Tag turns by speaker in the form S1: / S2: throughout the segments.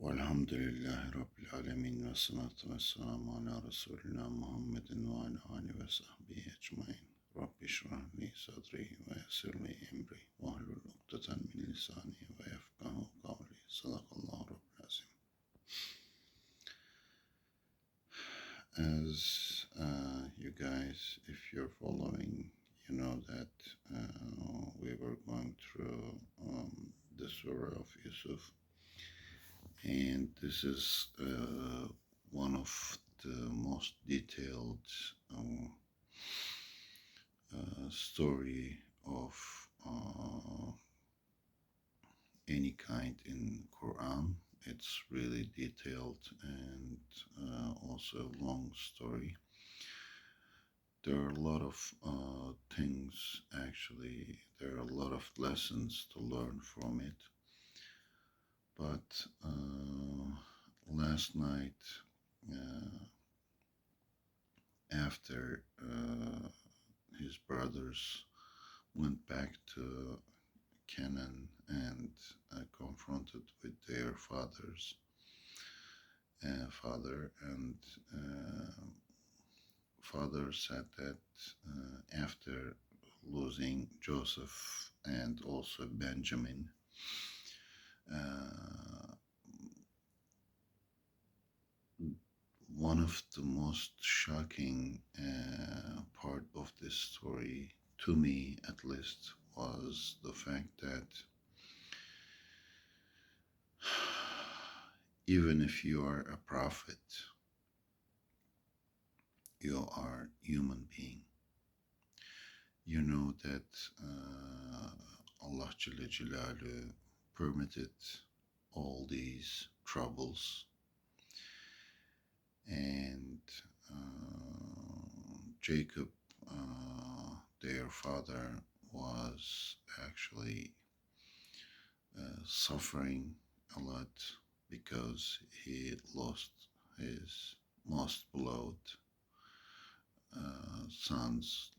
S1: Velhamdülillahi Rabbil alemin ve salatu ve selamu ala Resulina Muhammedin ve ala alihi ve sahbihi ecmain. Rabbi şrahli sadri ve yessirli emri ve ahlul ukdeten min lisani ve yefkahu kavli. Sadakallahu Rabbil azim. As you guys, if you're following, you know that we were going through the surah of Yusuf. And this is one of the most detailed story of any kind in Quran. It's really detailed and also a long story. There are a lot of things, actually, there are a lot of lessons to learn from it. But last night, after his brothers went back to Canaan and confronted with their father, and father said that after losing Joseph and also Benjamin, one of the most shocking part of this story, to me at least, was the fact that even if you are a prophet, you are a human being. You know that Allah Jalla Jalaluhu permitted all these troubles, and Jacob, their father, was actually suffering a lot because he lost his most beloved sons,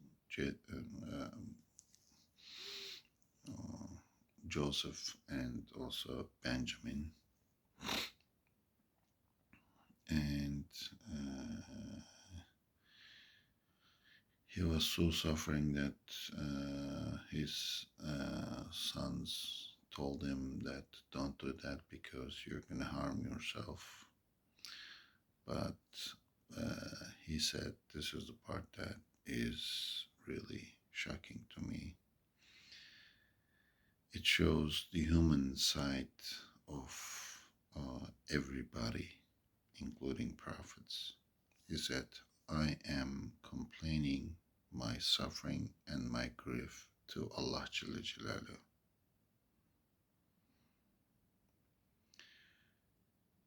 S1: Joseph and also Benjamin. And he was so suffering that his sons told him that don't do that because you're going to harm yourself. But he said, this is the part that is really shocking to me. It shows the human side of everybody, including prophets. He said, I am complaining my suffering and my grief to Allah Jalla Jalaluhu.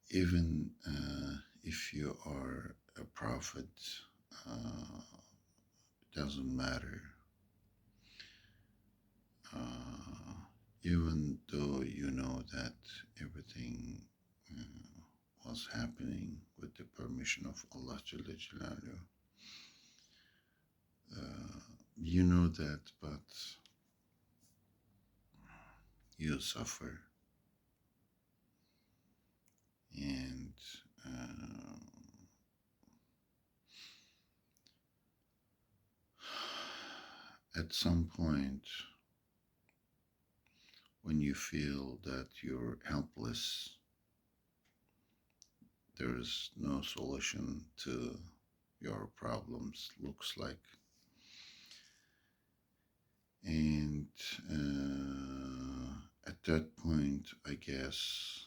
S1: Even if you are a prophet, it doesn't matter. Even though you know that everything was happening with the permission of Allah Jalla Jalaluhu, you know that, but you suffer. And at some point, when you feel that you're helpless, there is no solution to your problems, looks like. And at that point, I guess,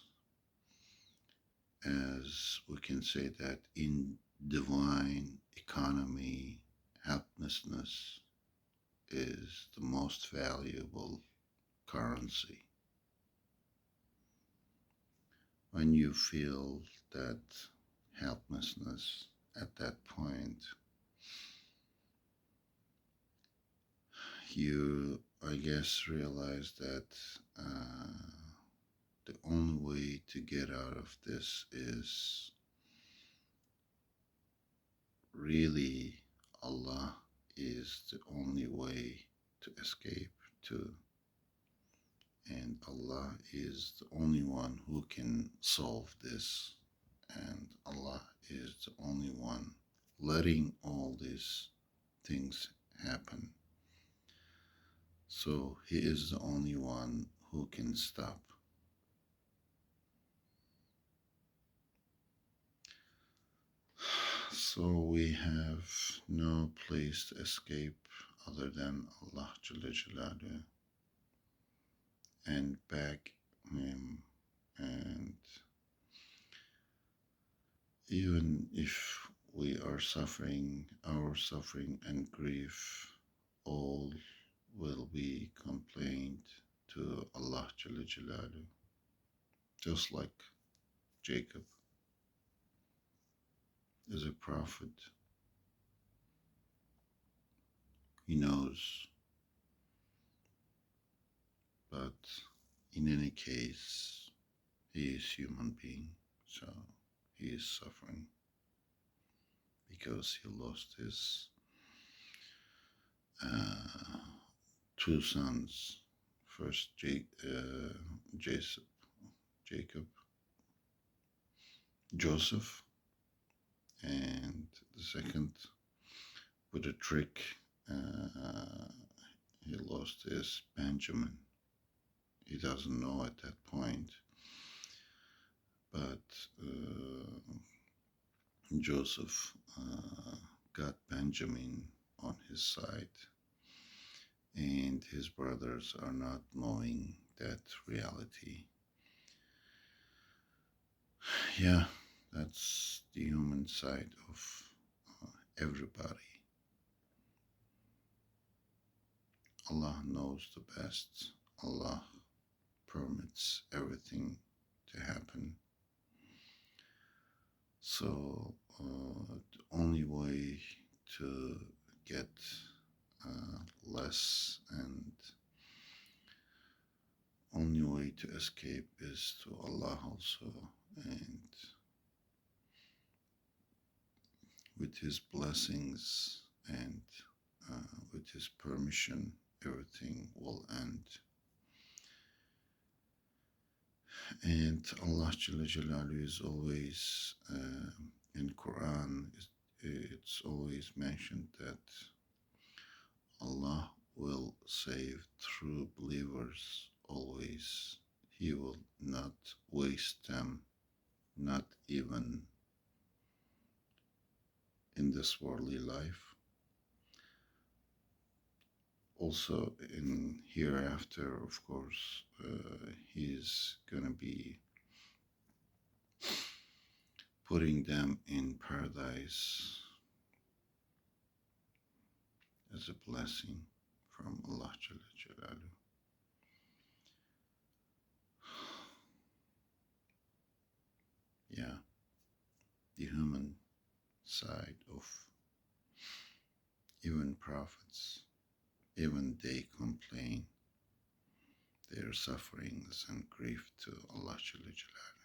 S1: as we can say that in divine economy, helplessness is the most valuable currency. When you feel that helplessness at that point, you, I guess, realize that the only way to get out of this is really Allah is the only way to escape to. and Allah is the only one who can solve this, and Allah is the only one letting all these things happen. So He is the only one who can stop. So we have no place to escape other than Allah Jalla Jalaluhu, and beg Him. And even if we are suffering, our suffering and grief all will be complained to Allah Jalla Jalaluhu. Just like Jacob is a prophet, he knows, but in any case, he is human being, so he is suffering because he lost his two sons. First, Jacob, Joseph, and the second, with a trick, he lost his Benjamin. He doesn't know at that point, but Joseph got Benjamin on his side, and his brothers are not knowing that reality. Yeah, that's the human side of everybody. Allah knows the best. Allah permits everything to happen. So the only way to get less, and only way to escape is to Allah also, and with His blessings and with His permission, everything will end. And Allah Jalla Jalaluhu is always, in Quran, it's always mentioned that Allah will save true believers always. He will not waste them, not even in this worldly life. Also in hereafter, of course, He's gonna be putting them in paradise as a blessing from Allah Jalla Jalaluhu. Yeah, the human side of even prophets, even they complain their sufferings and grief to Allah Jalla Jalaluhu.